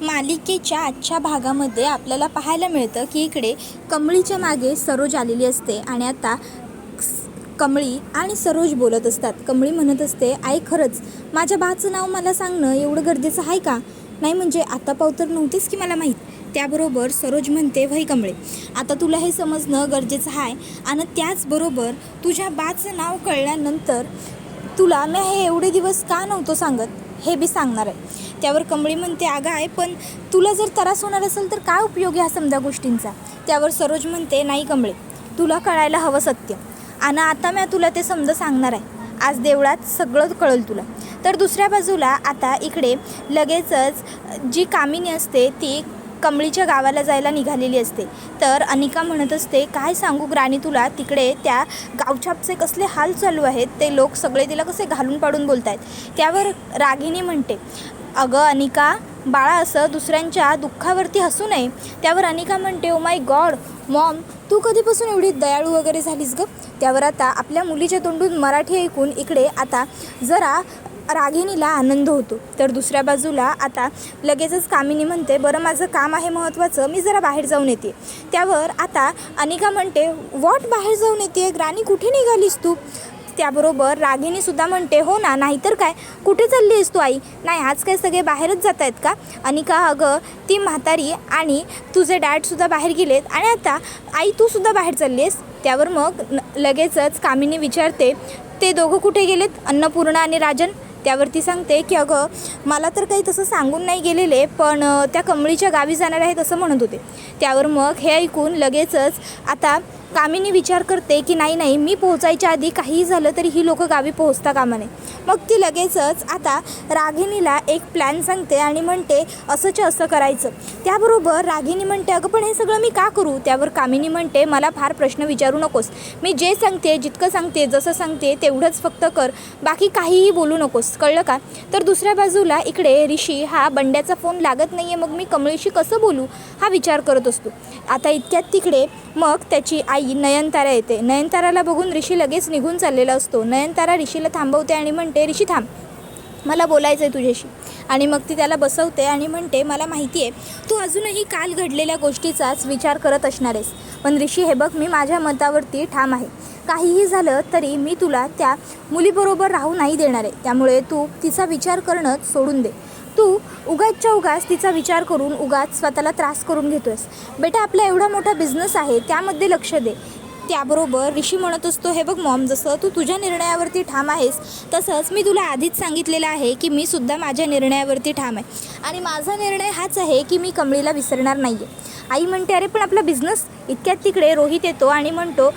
मालिकेच्या आजच्या भागामध्ये आपल्याला पाहायला मिळतं की इकडे कमळीच्या मागे सरोज आलेली असते आणि आता कमळी आणि सरोज बोलत असतात. कमळी म्हणत असते, आई खरंच माझ्या बाचं नाव मला सांगणं एवढं गरजेचं आहे का? नाही म्हणजे आता पावतर नव्हतीच की मला माहीत. त्याबरोबर सरोज म्हणते, वही कमळे, आता तुला हे समजणं गरजेचं आहे आणि त्याचबरोबर तुझ्या बाचं नाव कळल्यानंतर तुला मी हे एवढे दिवस का नव्हतं सांगत हे बी सांगणार आहे. त्यावर कमळी म्हणते, अगं आहे पण तुला जर त्रास होणार असेल तर काय उपयोग ह्या समजा गोष्टींचा. त्यावर सरोज म्हणते, नाही कमळे, तुला कळायला हवं सत्य आणि आता मी तुला ते समजा सांगणार आहे. आज देवळात सगळं कळेल तुला. तर दुसऱ्या बाजूला आता इकडे लगेचच जी कामिनी असते ती कमळीच्या गावाला जायला निघालेली असते. तर अनिका म्हणत असते, काय सांगू ग्रानी तुला, तिकडे त्या गावछापचे कसले हाल चालू आहेत, ते लोक सगळे तिला कसे घालून पाडून बोलत आहेत. त्यावर रागिनी म्हणते, अगं अनिका बाळा, असं दुसऱ्यांच्या दुःखावरती हसू नये. त्यावर अनिका म्हणते, ओ माय गॉड मॉम, तू कधीपासून एवढी दयाळू वगैरे झालीस गं. त्यावर आता आपल्या मुलीच्या तोंडून मराठी ऐकून इकडे आता जरा रागिणीला आनंद होतो. तर दुसऱ्या बाजूला आता लगेचच कामिनी म्हणते, बरं माझं काम आहे महत्त्वाचं, मी जरा बाहेर जाऊन येते. त्यावर आता अनिका म्हणते, व्हॉट बाहेर जाऊन येते ग्रानी, कुठे निघालीस तू. त्याबरोबर रागिणीसुद्धा म्हणते, हो ना, नाहीतर काय, कुठे चालली आहेस तू आई. नाही आज काय सगळे बाहेरच जात आहेत का. अनिका, अगं ती म्हातारी आणि तुझे डॅडसुद्धा बाहेर गेलेत आणि आता आई तूसुद्धा बाहेर चालली आहेस. त्यावर मग लगेचच कामिनी विचारते, ते दोघं कुठे गेलेत, अन्नपूर्णा आणि राजन. त्यावरती सांगते की अगं मला तर काही तसं सांगून नाही गेलेले, पण त्या कमळीच्या गावी जाणार आहेत असं म्हणत होते. त्यावर मग हे ऐकून लगेचच आता कामिनी विचार करते की नाही मी पोहोचायच्या आधी काहीही झालं तरी ही लोकं गावी पोहोचता कामा नये. मग ती लगेचच आता रागिणीला एक प्लॅन सांगते आणि म्हणते, असंच्या असं करायचं. त्याबरोबर रागिणी म्हणते, अगं पण हे सगळं मी का करू. त्यावर कामिनी म्हणते, मला फार प्रश्न विचारू नकोस, मी जे सांगते, जितकं सांगते, जसं सांगते तेवढंच फक्त कर, बाकी काहीही बोलू नकोस, कळलं का. तर दुसऱ्या बाजूला इकडे ऋषी हा बंड्याचा फोन लागत नाही आहे, मग मी कमळीशी कसं बोलू हा विचार करत असतो. आता इतक्यात तिकडे मग त्याची आई नयनतारा येते. नयनताराला बघून ऋषी लगेच निघून चाललेला असतो. नयनतारा ऋषीला थांबवते आणि म्हणते, ऋषी थांब, मला बोलायचं आहे तुझ्याशी. आणि मग ती त्याला बसवते आणि म्हणते, मला माहिती आहे तू अजूनही काल घडलेल्या गोष्टीचाच विचार करत असणार आहेस, पण ऋषी हे बघ, मी माझ्या मतावरती ठाम आहे. काहीही झालं तरी मी तुला त्या मुलीबरोबर राहू नाही देणार आहे, त्यामुळे तू तिचा विचार करणंच सोडून दे. तू उगाचच्या उगाच तिचा विचार करून उगाच स्वतःला त्रास करून घेतोयस. बेटा आपला एवढा मोठा बिझनेस आहे, त्यामध्ये लक्ष दे. त्याबरोबर ऋषी म्हणत असतो, हे बघ मॉम, जसं तू तुझ्या निर्णयावरती ठाम आहेस तसंच मी तुला आधीच सांगितलेलं आहे की मी सुद्धा माझ्या निर्णयावरती ठाम आहे आणि माझा निर्णय हाच आहे की मी कमळीला विसरणार नाही आहे. आई म्हणते, अरे पण आपला बिझनेस. इतक्यात तिकडे रोहित येतो आणि म्हणतो,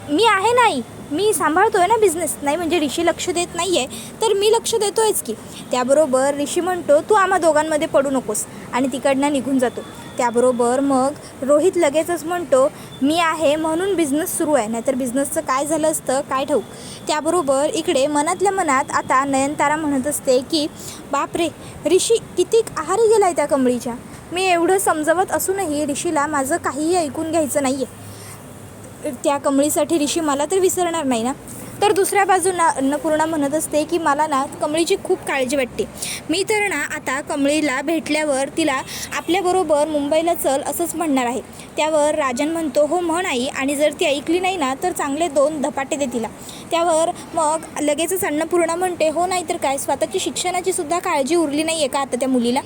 मी आहे नाही, मी सांभाळतो आहे ना बिझनेस. नाही म्हणजे ऋषी लक्ष देत नाही आहे तर मी लक्ष देतो आहेच की. त्याबरोबर ऋषी म्हणतो, तू आम्हा दोघांमध्ये पडू नकोस आणि तिकडनं निघून जातो. त्याबरोबर मग रोहित लगेचच म्हणतो, मी आहे म्हणून बिझनेस सुरू आहे, नाहीतर बिझनेसचं काय झालं असतं काय ठाऊक. त्याबरोबर इकडे मनातल्या मनात आता नयनतारा म्हणत असते की बापरे, ऋषी किती आहारी गेला आहे त्या कमळीच्या. मी एवढं समजवत असूनही ऋषीला माझं काहीही ऐकून घ्यायचं नाही आहे. त्या कमळीसाठी ऋषी मला तर विसरणार नाही ना. तर दुसऱ्या बाजूला अन्नपूर्णा म्हणत असते की मला ना कमळीची खूप काळजी वाटते. मी तर ना आता कमळीला भेटल्यावर तिला आपल्याबरोबर मुंबईला चल असंच म्हणणार आहे. त्यावर राजन म्हणतो, हो म्हण आई, आणि जर ती ऐकली नाही ना तर चांगले 2 धपाटे दे तिला. त्यावर मग लगेचच अन्नपूर्णा म्हणते, हो नाही तर काय, स्वतःची शिक्षणाची सुद्धा काळजी उरली नाही आहे का आता त्या मुलीला.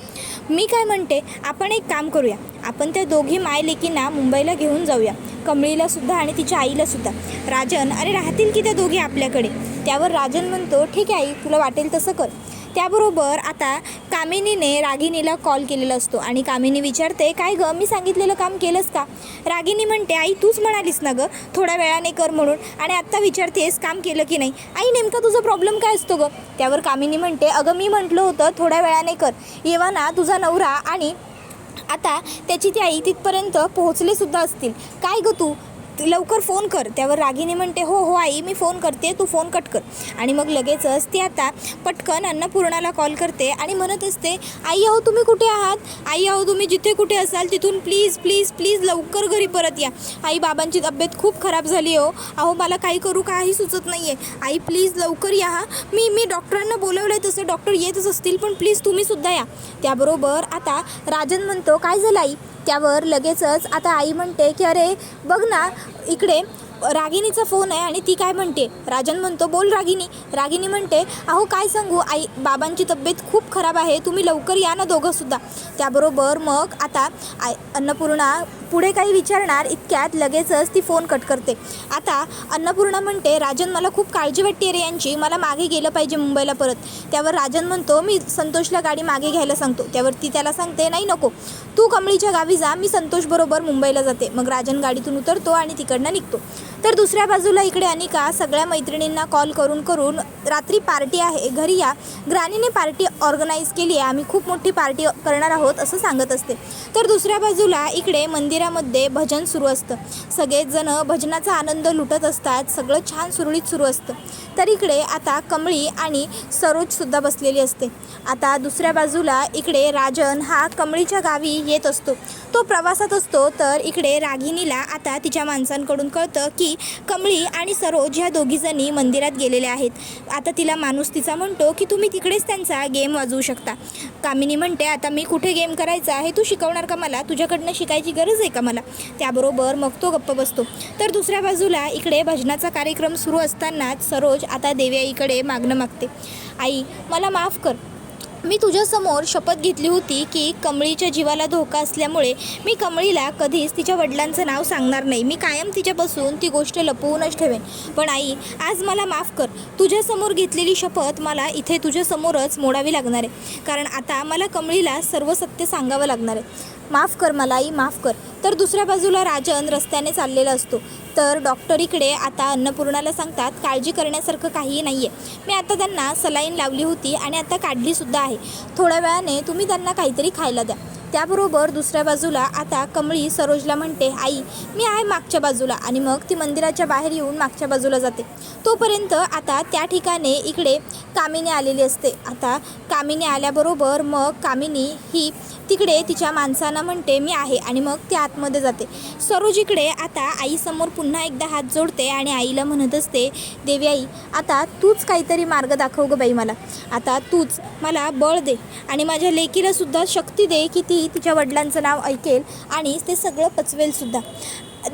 मी काय म्हणते, आपण एक काम करूया, आपण त्या दोघी मायलेकींना मुंबईला घेऊन जाऊया, कमळीलासुद्धा आणि तिच्या आईलासुद्धा. राजन, अरे राहतील की त्या दोघी आपल्याकडे. त्यावर राजन म्हणतो, ठीक आहे आई, तुला वाटेल तसं कर. त्याबरोबर आता कामिनीने रागिणीला कॉल केलेला असतो आणि कामिनी विचारते, काय गं, मी सांगितलेलं काम केलंस का. रागिणी म्हणते, आई तूच म्हणालीस ना गं थोड्या वेळाने कर म्हणून, आणि आत्ता विचारतेस काम केलं की नाही. आई नेमका तुझा प्रॉब्लेम काय असतो गं. त्यावर कामिनी म्हणते, अगं मी म्हटलं होतं थोड्या वेळाने कर, येवा ना तुझा नवरा आणि आता त्याची ती आई तिथपर्यंत पोहोचलेसुद्धा असतील. काय गं तू लवकर फोन कर. त्यावर रागिनी म्हणते हो हो आई मी फोन करते, तू फोन कट कर. आणि मग लगेचच ती आता पटकन अन्नपूर्णाला कॉल करते आणि म्हणत असते आई अहो तुम्ही कुठे आहात, आई अहो तुम्ही जिथे कुठे असाल तिथून प्लीज प्लीज प्लीज लवकर घरी परत या. आई बाबांची तब्येत खूप खराब झाली हो, अहो मला काही करू काही सुचत नाही आहे, आई प्लीज लवकर या. मी डॉक्टरांना बोलवलं आहे, तसं डॉक्टर येतच असतील पण प्लीज तुम्हीसुद्धा या. त्याबरोबर आता राजन म्हणतो काय झालं आई. त्यावर लगेचच आता आई म्हणते की अरे बघ ना इकडे रागिनीचा फोन आहे आणि ती काय म्हणते. राजन म्हणतो बोल रागिनी. रागिनी म्हणते अहो काय सांगू आई बाबांची तब्येत खूप खराब आहे, तुम्ही लवकर या ना दोघंसुद्धा. त्याबरोबर मग आता अन्नपूर्णा पुढे काही विचारणार इतक्यात लगेचच ती फोन कट करते. आता अन्नपूर्णा म्हणते राजन मला खूप काळजी वाटते रे यांची, मला मागे गेलं पाहिजे मुंबईला परत. त्यावर राजन म्हणतो मी संतोषला गाडी मागे घ्यायला सांगतो. त्यावर ती त्याला सांगते नाही नको, तू कमळीच्या गावी जा, मी संतोषबरोबर मुंबईला जाते. मग राजन गाडीतून उतरतो आणि तिकडनं निघतो. तर दुसऱ्या बाजूला इकडे अनिका सगळ्या मैत्रिणींना कॉल करून करून रात्री पार्टी आहे घरी या, ग्रानीने पार्टी ऑर्गनाईज केली आहे, आम्ही खूप मोठी पार्टी करणार आहोत असं सांगत असते. तर दुसऱ्या बाजूला इकडे मंदिरामध्ये भजन सुरू असतं, सगळेच जण भजनाचा आनंद लुटत असतात, सगळं छान सुरळीत सुरू असतं. तर इकडे आता कमळी आणि सरोजसुद्धा बसलेली असते. आता दुसऱ्या बाजूला इकडे राजन हा कमळीच्या गावी येत असतो, तो प्रवासात असतो. तर इकडे रागिनीला आता तिच्या माणसांकडून कळतं की कमळी आणि सरोज ह्या दोघीजणी मंदिरात गेलेल्या आहेत. आता तिला माणूस तिचा म्हणतो की तुम्ही तिकडेच त्यांचा गेम वाजवू शकता. कामिनी म्हणते आता मी कुठे गेम करायचा हे तू शिकवणार का मला, तुझ्याकडनं शिकायची गरज आहे का मला. त्याबरोबर मग तो गप्प बसतो. तर दुसऱ्या बाजूला इकडे भजनाचा कार्यक्रम सुरू असतानाच सरोज आता देवयाईकडे मागणं मागते. आई मला माफ कर, मी तुझ्यासमोर शपथ घेतली होती की कमळीच्या जीवाला धोका असल्यामुळे मी कमळीला कधीच तिच्या वडिलांचं नाव सांगणार नाही, मी कायम तिच्यापासून ती गोष्ट लपवूनच ठेवेन. पण आई आज मला माफ कर, तुझ्यासमोर घेतलेली शपथ मला इथे तुझ्यासमोरच मोडावी लागणार आहे, कारण आता मला कमळीला सर्व सत्य सांगावं लागणार आहे. माफ कर मला आई, माफ कर. तर दुसऱ्या बाजूला राजन रस्त्याने चाललेला असतो. तर डॉक्टर इकडे आता अन्नपूर्णाला सांगतात काळजी करण्यासारखं काहीही नाही आहे, मी आता त्यांना सलाईन लावली होती आणि आता काढलीसुद्धा आहे, थोड्या वेळाने तुम्ही त्यांना काहीतरी खायला द्या. त्याबरोबर दुसऱ्या बाजूला आता कमळी सरोजला म्हणते आई मी आहे मागच्या बाजूला, आणि मग ती मंदिराच्या बाहेर येऊन मागच्या बाजूला जाते. तोपर्यंत आता त्या ठिकाणी इकडे कामिनी आलेली असते. आता कामिनी आल्याबरोबर मग कामिनी ही तिकडे तिच्या माणसांना म्हणते मी आहे, आणि मग ती आतमध्ये जाते. सरोज इकडे आता आईसमोर पुन्हा एकदा हात जोडते आणि आईला म्हणत असते देवी आई आता तूच काहीतरी मार्ग दाखव गं बाई मला, आता तूच मला बळ दे आणि माझ्या लेकीलासुद्धा शक्ती दे की ती तिच्या वडिलांचं नाव ऐकेल आणि ते सगळं पचवेलसुद्धा.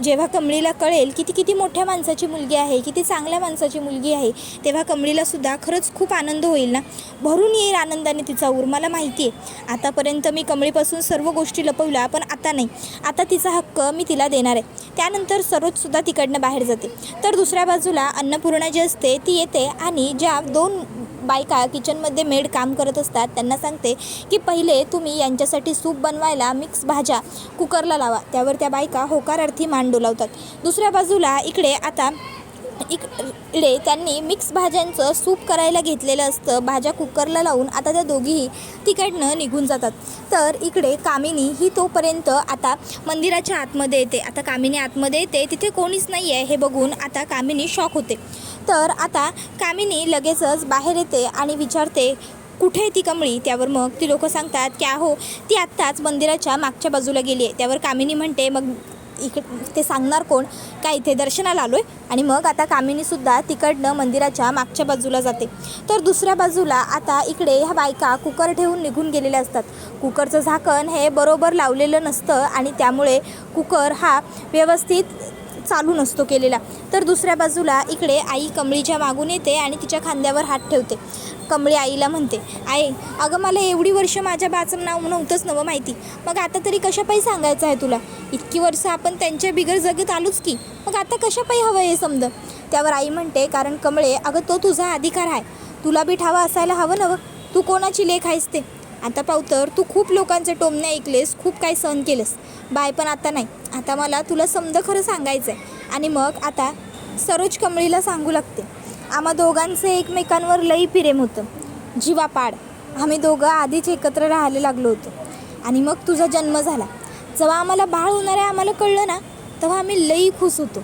जेव्हा कमळीला कळेल की ती किती मोठ्या माणसाची मुलगी आहे, किती चांगल्या माणसाची मुलगी आहे, तेव्हा कमळीलासुद्धा खरंच खूप आनंद होईल ना, भरून येईल आनंदाने तिचा ऊर. मला माहिती आहे आतापर्यंत मी कमळीपासून सर्व गोष्टी लपवल्या, पण आता नाही, आता तिचा हक्क मी तिला देणार आहे. त्यानंतर सरोजसुद्धा तिकडनं बाहेर जाते. तर दुसऱ्या बाजूला अन्नपूर्णा जी असते ती येते आणि ज्या 2 बायका किचनमध्ये मेड काम करत असतात त्यांना सांगते की पहिले तुम्ही यांच्यासाठी सूप बनवायला मिक्स भाज्या कुकरला लावा. त्यावर त्या बायका होकारार्थी मान डोलावतात. दुसऱ्या बाजूला इकडे आता इकडे त्यांनी मिक्स भाज्यांचं सूप करायला घेतलेलं असतं. भाज्या कुकरला लावून आता त्या दोघीही तिकडनं निघून जातात. तर इकडे कामिनी ही तोपर्यंत आता मंदिराच्या आतमध्ये येते. आता कामिनी आतमध्ये येते, तिथे कोणीच नाही आहे हे बघून आता कामिनी शॉक होते. तर आता कामिनी लगेचच बाहेर येते आणि विचारते कुठे आहे ती कमळी. त्यावर मग ती लोकं सांगतात की अहो ती आत्ताच मंदिराच्या मागच्या बाजूला गेली आहे. त्यावर कामिनी म्हणते मग ते सांगणार कोण, काय इथे दर्शनाला आलो आहे. आणि मग आता कामिनीसुद्धा तिकडनं मंदिराच्या मागच्या बाजूला जाते. तर दुसऱ्या बाजूला आता इकडे ह्या बायका कुकर ठेवून निघून गेलेल्या असतात. कुकरचं झाकण हे बरोबर लावलेलं नसतं आणि त्यामुळे कुकर हा व्यवस्थित चालू नसतो केलेला. तर दुसऱ्या बाजूला इकडे आई कमळीच्या मागून येते आणि तिच्या खांद्यावर हात ठेवते. कमळी आईला म्हणते आई अगं मला एवढी वर्ष माझ्या बाचं नाव नव्हतंच नवं माहिती, मग आता तरी कशापायी सांगायचं आहे तुला, इतकी वर्ष आपण त्यांच्या बिगर जगत आलोच की, मग आता कशापायी हवं हे समज. त्यावर आई म्हणते कारण कमळे अगं तो तुझा अधिकार आहे, तुला बी ठावा असायला हवं नवं, तू कोणाची लेख आहेस ते. आता पावतर तू खूप लोकांचे टोमणे ऐकलेस, खूप काही सहन केलंस बाय, पण आता नाही, आता मला तुला समज खरं सांगायचं आहे. आणि मग आता सरोज कमळीला सांगू लागते आम्हा दोघांचं एकमेकांवर लई प्रेम होतं, जीवापाड, आम्ही दोघं आधीच एकत्र राहायला लागलो होतो. आणि मग तुझा जन्म झाला, जेव्हा आम्हाला बाळ होणार आहे आम्हाला कळलं ना, तेव्हा आम्ही लई खुश होतो.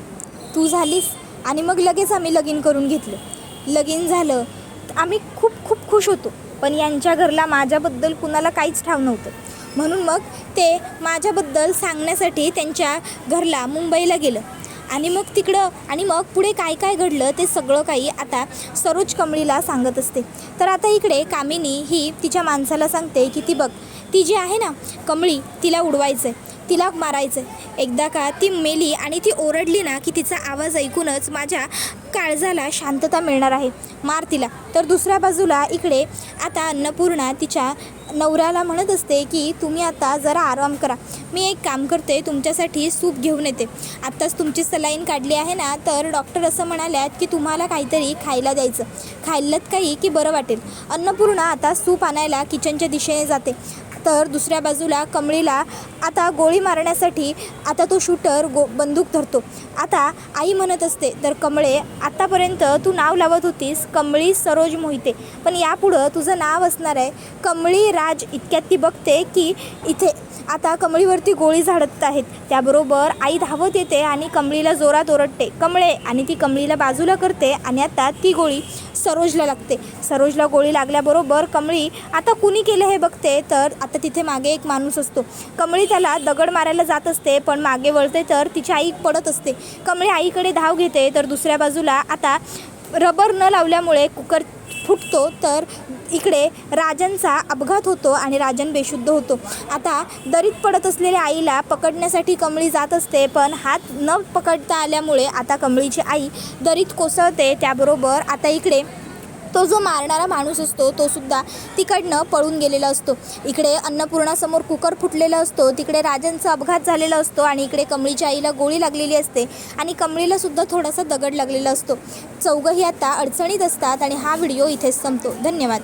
तू झालीस आणि मग लगेच आम्ही लगीन करून घेतलं. लगीन झालं, आम्ही खूप खूप खुश होतो. पण यांच्या घरला माझ्याबद्दल कुणाला काहीच ठाव नव्हतं. म्हणून मग ते माझ्याबद्दल सांगण्यासाठी त्यांच्या घरला मुंबईला गेलं. आणि मग पुढे काय काय घडलं ते सगळं काही आता सरोज कमळीला सांगत असते. तर आता इकडे कामिनी ही तिच्या माणसाला सांगते की ती बघ, ती जी आहे ना कमळी, तिला उडवायचं आहे, तिला मारायचं आहे. एकदा का ती मेली आणि ती ओरडली ना की तिचा आवाज ऐकूनच माझ्या काळजाला शांतता मिळणार आहे, मार तिला. तर दुसऱ्या बाजूला इकडे आता अन्नपूर्णा तिच्या नवऱ्याला म्हणत असते की तुम्ही आता जरा आराम करा, मी एक काम करते, तुमच्यासाठी सूप घेऊन येते. आत्ताच तुमची सलाईन काढली आहे ना, तर डॉक्टर असं म्हणाल्यात की तुम्हाला काहीतरी खायला द्यायचं, खाल्लंत काही की बरं वाटेल. अन्नपूर्णा आता सूप आणायला किचनच्या दिशेने जाते. तर दुसऱ्या बाजूला कमळीला आता गोळी मारण्यासाठी आता तो शूटर बंदूक धरतो. आता आई म्हणत असते, तर कमळे, आत्तापर्यंत तू नाव लावत होतीस कमळी सरोज मोहिते, पण यापुढं तुझं नाव असणार आहे कमळी राज. इतक्यात ती बघते की इथे आता कमळीवरती गोळी झाडत आहेत. त्याबरोबर आई धावत येते आणि कमळीला जोरात ओरडते, कमळे, आणि ती कमळीला बाजूला करते आणि आता ती गोळी सरोजला लागते. सरोजला गोळी लागल्याबरोबर कमळी आता कुणी केलं हे बघते. तर आता तिथे मागे एक माणूस असतो. कमळी त्याला दगड मारायला जात असते, पण मागे वळते तर तिची आई पडत असते. कमळी आईकडे धाव घेते. तर दुसऱ्या बाजूला आता रबर न लावल्यामुळे कुकर फुटतो. तर इकडे राजनचा अपघात होतो आणि राजन बेशुद्ध होतो. आता दरीत पडत असलेल्या आईला पकडण्यासाठी कमळी जात असते, पण हात न पकडता आल्यामुळे आता कमळीची आई दरीत कोसळते. त्याबरोबर आता इकडे तो जो मारणारा माणूस असतो तो सुद्धा तिकडनं पळून गेलेला असतो. इकडे अन्नपूर्णासमोर कुकर फुटलेला असतो, तिकडे राजनचा अपघात झालेला असतो आणि इकडे कमळीच्या आईला गोळी लागलेली असते आणि कमळीला सुद्धा थोडासा दगड लागलेला असतो. चौघंही आता अडचणीत असतात आणि हा व्हिडिओ इथेच संपतो. धन्यवाद.